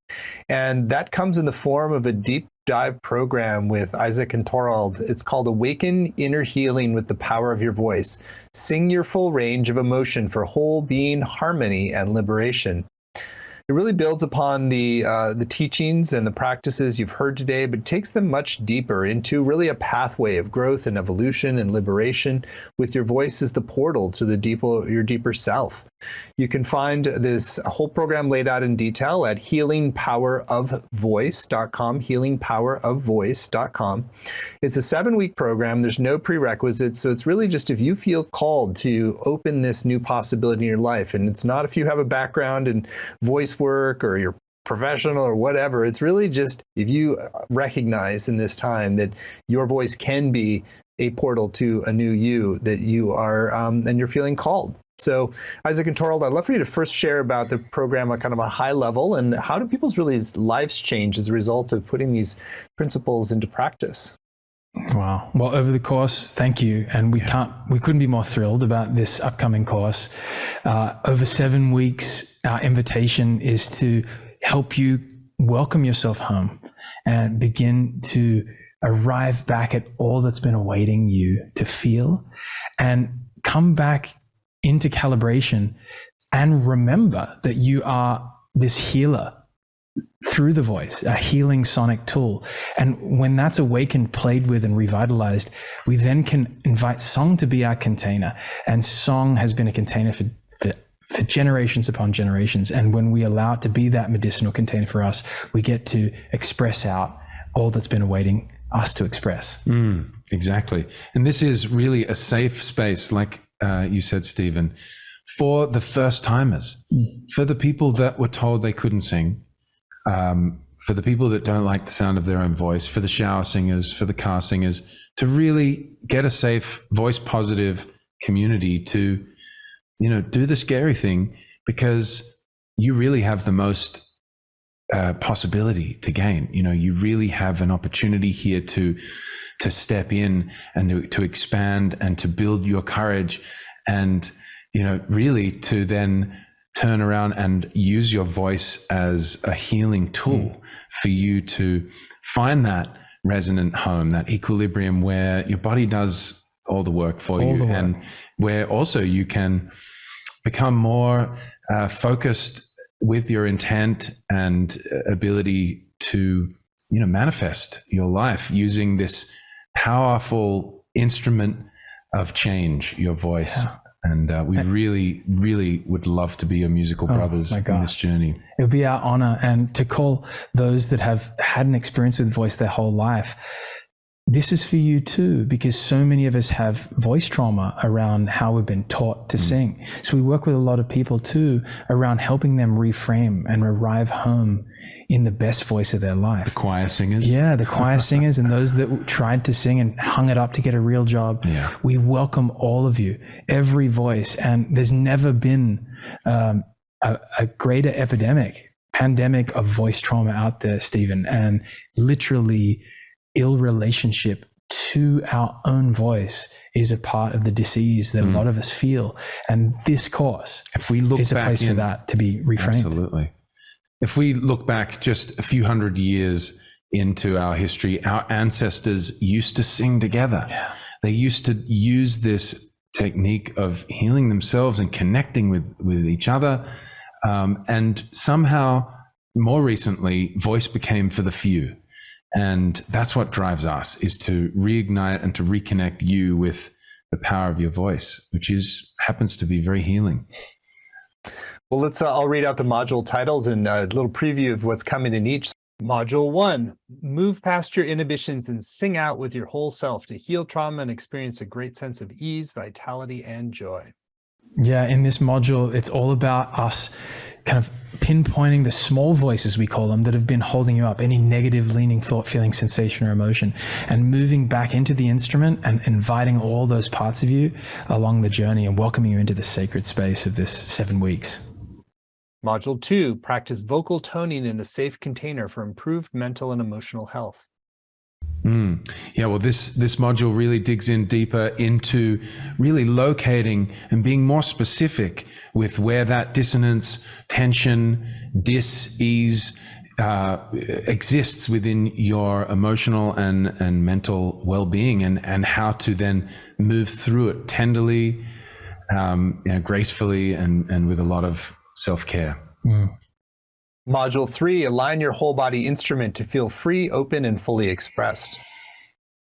And that comes in the form of a deep dive program with Isaac and Torald. It's called Awaken Inner Healing with the Power of Your Voice. Sing your full range of emotion for whole being harmony and liberation. It really builds upon the teachings and the practices you've heard today, but takes them much deeper into really a pathway of growth and evolution and liberation, with your voice as the portal to your deeper self. You can find this whole program laid out in detail at healingpowerofvoice.com, healingpowerofvoice.com. It's a 7-week program. There's no prerequisites. So it's really just if you feel called to open this new possibility in your life. And it's not if you have a background in voice work or you're professional or whatever. It's really just if you recognize in this time that your voice can be a portal to a new you, that you are, and you're feeling called. So Isaac and Torald, I'd love for you to first share about the program on kind of a high level, and how do people's lives change as a result of putting these principles into practice? Wow. Well, over the course, thank you. And we couldn't be more thrilled about this upcoming course. Over 7 weeks, our invitation is to help you welcome yourself home and begin to arrive back at all that's been awaiting you to feel, and come back into calibration and remember that you are this healer through the voice, a healing sonic tool. And when that's awakened, played with, and revitalized, we then can invite song to be our container. And song has been a container for generations upon generations. And when we allow it to be that medicinal container for us, we get to express out all that's been awaiting us to express. Exactly. And this is really a safe space, like you said, Stephen, for the first timers, for the people that were told they couldn't sing, for the people that don't like the sound of their own voice, for the shower singers, for the car singers, to really get a safe, voice positive community to, do the scary thing, because you really have the most possibility to gain. You really have an opportunity here to step in and to expand and to build your courage, and really to then turn around and use your voice as a healing tool for you to find that resonant home, that equilibrium where your body does all the work for you, and where also you can become more focused with your intent and ability to, manifest your life using this powerful instrument of change, your voice. Yeah. And we really, really would love to be your musical brothers in this journey. It would be our honor, and to call those that have had an experience with voice their whole life. This is for you too, because so many of us have voice trauma around how we've been taught to sing. So we work with a lot of people too around helping them reframe and arrive home in the best voice of their life. The choir singers. Yeah, the choir singers and those that tried to sing and hung it up to get a real job. Yeah. We welcome all of you, every voice. And there's never been a greater pandemic of voice trauma out there, Stephen, and literally ill relationship to our own voice is a part of the disease that a lot of us feel. And this course, if we look is a back place for that to be reframed. Absolutely. If we look back just a few hundred years into our history, our ancestors used to sing together. Yeah. They used to use this technique of healing themselves and connecting with each other. And somehow, more recently, voice became for the few. And that's what drives us, is to reignite and to reconnect you with the power of your voice, which happens to be very healing. Well, I'll read out the module titles and a little preview of what's coming in each. Module 1, move past your inhibitions and sing out with your whole self to heal trauma and experience a great sense of ease, vitality, and joy. Yeah, in this module, it's all about us kind of pinpointing the small voices, we call them, that have been holding you up, any negative leaning thought, feeling, sensation, or emotion, and moving back into the instrument and inviting all those parts of you along the journey and welcoming you into the sacred space of this 7 weeks. Module 2, practice vocal toning in a safe container for improved mental and emotional health. Yeah, well, this module really digs in deeper into really locating and being more specific with where that dissonance, tension, dis-ease exists within your emotional and mental well-being, and how to then move through it tenderly, gracefully, and with a lot of self-care. Module 3, align your whole body instrument to feel free, open, and fully expressed.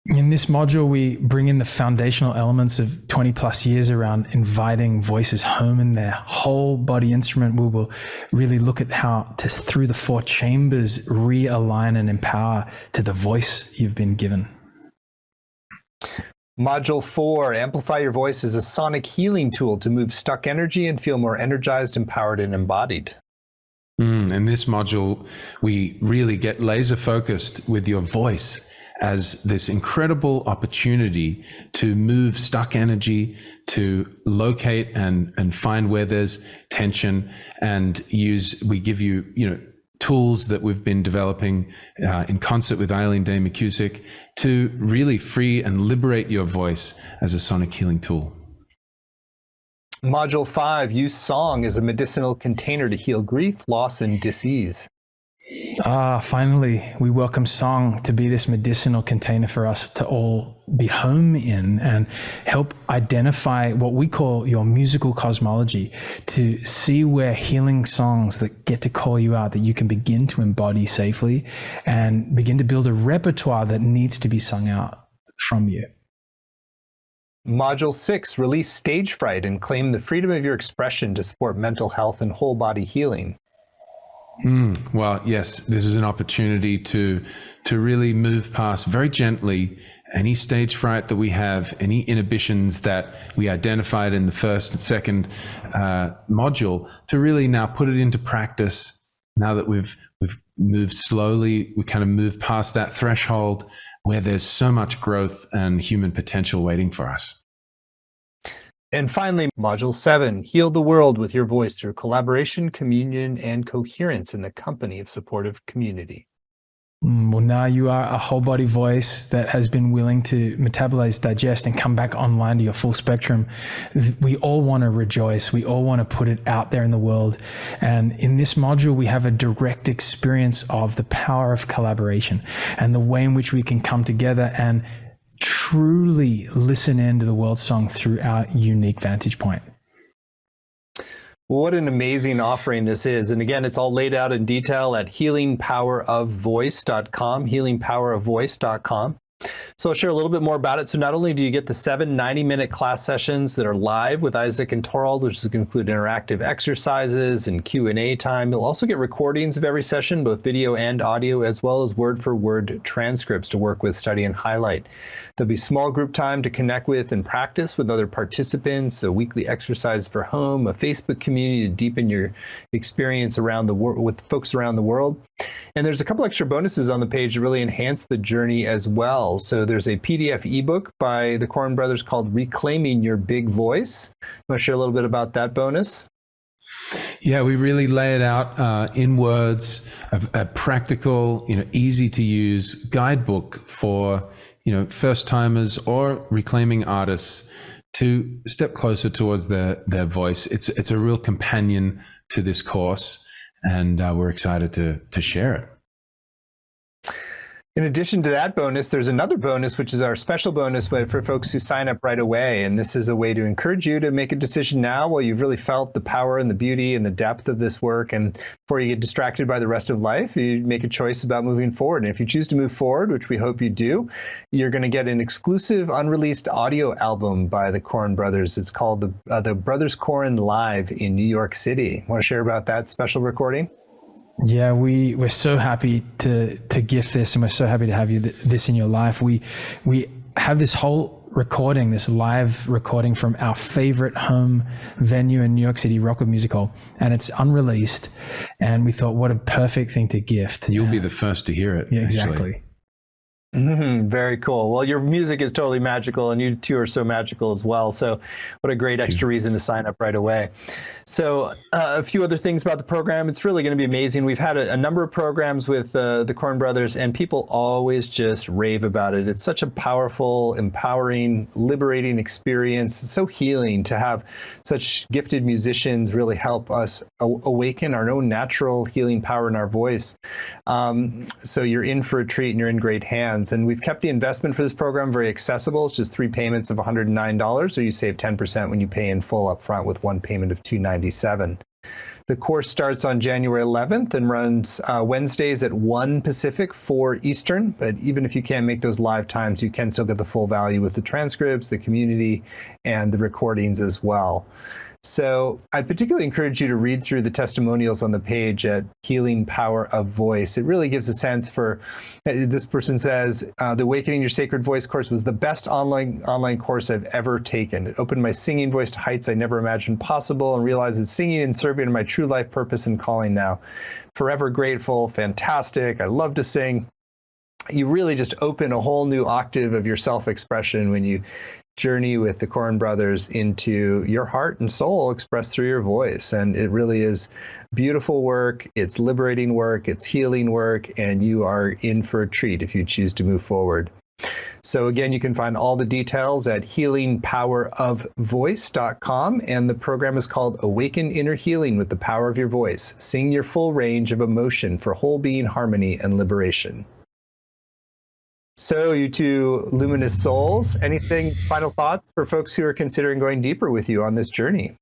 In this module, we bring in the foundational elements of 20 plus years around inviting voices home in their whole body instrument. We will really look at how to, through the 4 chambers, realign and empower to the voice you've been given. Module 4, amplify your voice as a sonic healing tool to move stuck energy and feel more energized, empowered, and embodied. In this module, we really get laser focused with your voice as this incredible opportunity to move stuck energy, to locate and find where there's tension, and we give you, tools that we've been developing in concert with Eileen Day McCusick to really free and liberate your voice as a sonic healing tool. Module 5, use song as a medicinal container to heal grief, loss, and dis-ease. Finally, we welcome song to be this medicinal container for us to all be home in and help identify what we call your musical cosmology, to see where healing songs that get to call you out, that you can begin to embody safely and begin to build a repertoire that needs to be sung out from you. Module 6, release stage fright and claim the freedom of your expression to support mental health and whole body healing. Well, yes, this is an opportunity to really move past very gently any stage fright that we have, any inhibitions that we identified in the first and second module, to really now put it into practice. Now that we've moved slowly, we kind of move past that threshold where there's so much growth and human potential waiting for us. And finally, Module 7, heal the world with your voice through collaboration, communion, and coherence in the company of supportive community. Well, now you are a whole body voice that has been willing to metabolize, digest, and come back online to your full spectrum. We all want to rejoice. We all want to put it out there in the world. And in this module, we have a direct experience of the power of collaboration and the way in which we can come together and truly listen into the world song through our unique vantage point. Well, what an amazing offering this is. And again, it's all laid out in detail at healingpowerofvoice.com, healingpowerofvoice.com. So I'll share a little bit more about it. So not only do you get the 7 90-minute class sessions that are live with Isaac and Torald, which include interactive exercises and Q&A time, you'll also get recordings of every session, both video and audio, as well as word-for-word transcripts to work with, study, and highlight. There'll be small group time to connect with and practice with other participants, a weekly exercise for home, a Facebook community to deepen your experience around the world with folks around the world. And there's a couple extra bonuses on the page to really enhance the journey as well. So there's a PDF ebook by the Koren brothers called Reclaiming Your Big Voice. You want to share a little bit about that bonus? Yeah, we really lay it out in words, a practical, easy to use guidebook for, first timers or reclaiming artists to step closer towards their voice. It's a real companion to this course. and we're excited to share it. In addition to that bonus, there's another bonus, which is our special bonus for folks who sign up right away. And this is a way to encourage you to make a decision now while you've really felt the power and the beauty and the depth of this work. And before you get distracted by the rest of life, you make a choice about moving forward. And if you choose to move forward, which we hope you do, you're going to get an exclusive unreleased audio album by the Koren brothers. It's called the Brothers Koren Live in New York City. Want to share about that special recording? Yeah, we're so happy to gift this, and we're so happy to have you this in your life. We have this whole recording, this live recording from our favorite home venue in New York City, Rockwood Music Hall, and it's unreleased. And we thought, what a perfect thing to gift. You'll be the first to hear it. Yeah, exactly. Very cool. Well, your music is totally magical, and you two are so magical as well. So what a great extra reason to sign up right away. So a few other things about the program. It's really going to be amazing. We've had a number of programs with the Koren brothers, and people always just rave about it. It's such a powerful, empowering, liberating experience. It's so healing to have such gifted musicians really help us awaken our own natural healing power in our voice. So you're in for a treat, and you're in great hands. And we've kept the investment for this program very accessible. It's just 3 payments of $109, or you save 10% when you pay in full up front with 1 payment of $297. The course starts on January 11th and runs Wednesdays at 1 Pacific, 4 Eastern. But even if you can't make those live times, you can still get the full value with the transcripts, the community, and the recordings as well. So I particularly encourage you to read through the testimonials on the page at Healing Power of Voice. It really gives a sense for, this person says, the Awakening Your Sacred Voice course was the best online course I've ever taken. It opened my singing voice to heights I never imagined possible, and realized that singing and serving are my true life purpose and calling now. Forever grateful, fantastic, I love to sing. You really just open a whole new octave of your self-expression when you journey with the Koren brothers into your heart and soul expressed through your voice. And it really is beautiful work. It's liberating work. It's healing work. And you are in for a treat if you choose to move forward. So again, you can find all the details at healingpowerofvoice.com. And the program is called Awaken Inner Healing with the Power of Your Voice. Sing your full range of emotion for whole being harmony and liberation. So you two luminous souls, final thoughts for folks who are considering going deeper with you on this journey?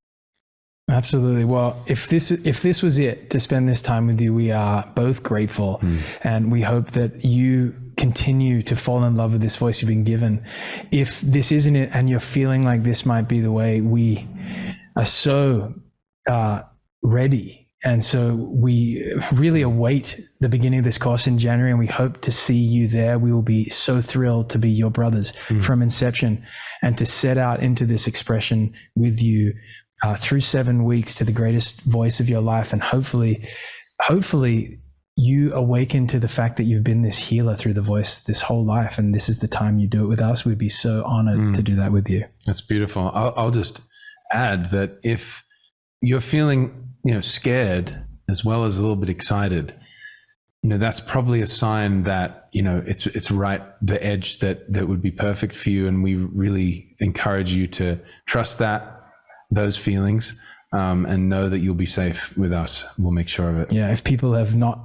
Absolutely. Well, if this was it, to spend this time with you, we are both grateful, and we hope that you continue to fall in love with this voice you've been given. If this isn't it, and you're feeling like this might be the way, we are so ready. And so we really await the beginning of this course in January, and we hope to see you there. We will be so thrilled to be your brothers from inception, and to set out into this expression with you through 7 weeks to the greatest voice of your life. And hopefully you awaken to the fact that you've been this healer through the voice this whole life, and this is the time you do it with us. We'd be so honored to do that with you. That's beautiful. I'll just add that if you're feeling scared as well as a little bit excited, that's probably a sign that, it's right, the edge that would be perfect for you. And we really encourage you to trust those feelings, and know that you'll be safe with us. We'll make sure of it. Yeah. If people have not,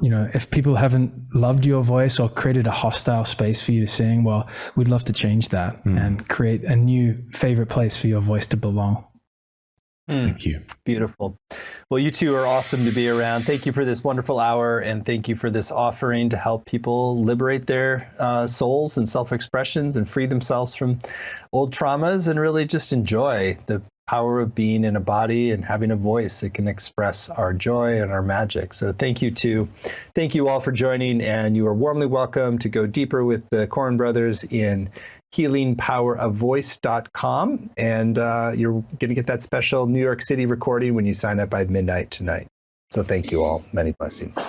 if people haven't loved your voice or created a hostile space for you to sing, well, we'd love to change that and create a new favorite place for your voice to belong. Thank you. Beautiful. Well, you two are awesome to be around. Thank you for this wonderful hour, and thank you for this offering to help people liberate their souls and self-expressions and free themselves from old traumas, and really just enjoy the power of being in a body and having a voice that can express our joy and our magic. So thank you all for joining, and you are warmly welcome to go deeper with the Koren brothers in healingpowerofvoice.com, and you're going to get that special New York City recording when you sign up by midnight tonight. So thank you all. Many blessings.